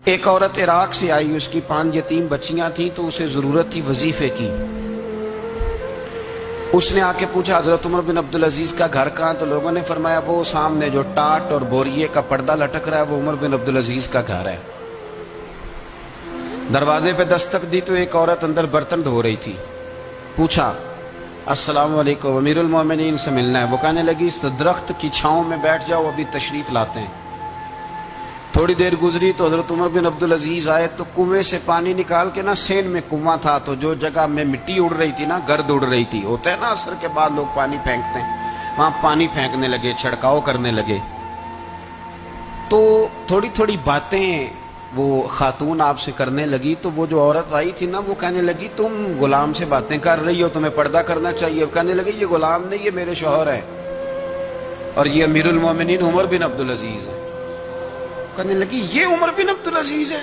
ایک عورت عراق سے آئی، اس کی 5 یتیم بچیاں تھیں، تو اسے ضرورت تھی وظیفے کی۔ اس نے آ کے پوچھا حضرت عمر بن عبدالعزیز کا گھر کہاں؟ تو لوگوں نے فرمایا وہ سامنے جو ٹاٹ اور بوریے کا پردہ لٹک رہا ہے وہ عمر بن عبدالعزیز کا گھر ہے۔ دروازے پہ دستک دی تو ایک عورت اندر برتن دھو رہی تھی۔ پوچھا السلام علیکم، امیر المومنین سے ملنا ہے۔ وہ کہنے لگی اس درخت کی چھاؤں میں بیٹھ جاؤ، ابھی تشریف لاتے ہیں۔ تھوڑی دیر گزری تو حضرت عمر بن عبدالعزیز آئے تو کنویں سے پانی نکال کے نا، سین میں کنواں تھا تو جو جگہ میں مٹی اڑ رہی تھی نا، گرد اڑ رہی تھی، ہوتا ہے نا عصر کے بعد لوگ پانی پھینکتے ہیں، وہاں پانی پھینکنے لگے، چھڑکاؤ کرنے لگے۔ تو تھوڑی تھوڑی باتیں وہ خاتون آپ سے کرنے لگی، تو وہ جو عورت آئی تھی نا وہ کہنے لگی تم غلام سے باتیں کر رہی ہو، تمہیں پردہ کرنا چاہیے۔ کہنے لگی یہ غلام نہیں، یہ میرے شوہر ہے اور یہ امیر المومنین عمر بن عبدالعزیز ہے۔ کہنے لگی یہ عمر بن عبدالعزیز ہے؟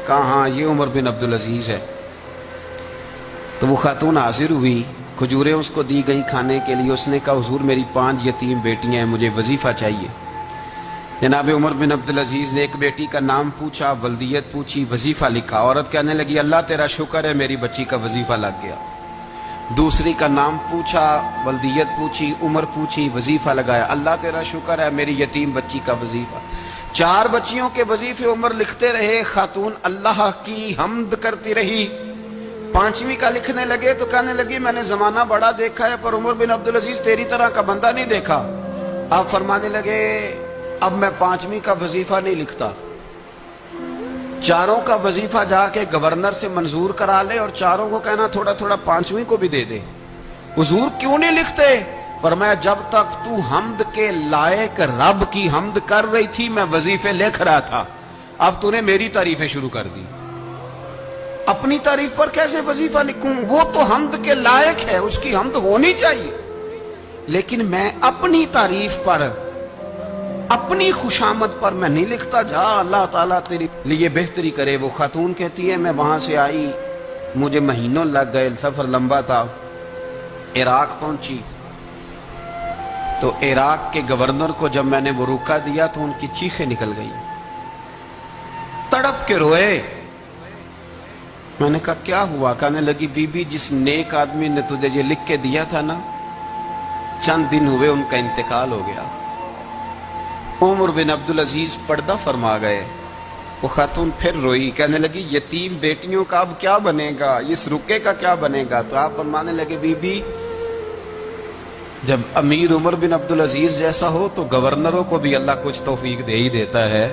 کہا ہاں یہ عمر بن عبدالعزیز ہے۔ تو وہ خاتون حاضر ہوئی، کھجوریں اس کو دی گئی کھانے کے لیے۔ اس نے کہا حضور میری 5 یتیم بیٹیاں ہیں، مجھے وظیفہ چاہیے۔ جناب عمر بن عبدالعزیز نے ایک بیٹی کا نام پوچھا، ولدیت پوچھی، وظیفہ لکھا۔ عورت کہنے لگی اللہ تیرا شکر ہے میری بچی کا وظیفہ لگ گیا۔ دوسری کا نام پوچھا، ولدیت پوچھی، عمر پوچھی، وظیفہ لگایا، اللہ تیرا شکر ہے میری یتیم بچی کا وظیفہ۔ 4 بچیوں کے وظیفے عمر لکھتے رہے، خاتون اللہ کی حمد کرتی رہی۔ 5ویں کا لکھنے لگے تو کہنے لگی میں نے زمانہ بڑا دیکھا ہے پر عمر بن عبدالعزیز تیری طرح کا بندہ نہیں دیکھا۔ آپ فرمانے لگے اب میں 5ویں کا وظیفہ نہیں لکھتا، 4 کا وظیفہ جا کے گورنر سے منظور کرا لے اور 4 کو کہنا تھوڑا تھوڑا 5ویں کو بھی دے دے۔ حضور کیوں نہیں لکھتے؟ فرمایا جب تک تو حمد کے لائق رب کی حمد کر رہی تھی میں وظیفے لکھ رہا تھا، اب تو نے میری تعریفیں شروع کر دی۔ اپنی تعریف پر کیسے وظیفہ لکھوں؟ وہ تو حمد کے لائق ہے، اس کی حمد ہونی چاہیے، لیکن میں اپنی تعریف پر، اپنی خوشامد پر میں نہیں لکھتا۔ جا اللہ تعالیٰ تیری لیے بہتری کرے۔ وہ خاتون کہتی ہے میں وہاں سے آئی، مجھے مہینوں لگ گئے، سفر لمبا تھا، عراق پہنچی تو عراق کے گورنر کو جب میں نے وہ روکا دیا تو ان کی چیخیں نکل گئی، تڑپ کے روئے۔ میں نے کہا کیا ہوا؟ کہنے لگی بی بی جس نیک آدمی نے تجھے یہ لکھ کے دیا تھا نا، چند دن ہوئے ان کا انتقال ہو گیا۔ عمر بن عبدالعزیز پردہ فرما گئے۔ وہ خاتون پھر روئی، کہنے لگی یتیم بیٹیوں کا اب کیا بنے گا، اس رکے کا کیا بنے گا؟ تو آپ فرمانے لگے بی بی جب امیر عمر بن عبدالعزیز جیسا ہو تو گورنروں کو بھی اللہ کچھ توفیق دے ہی دیتا ہے۔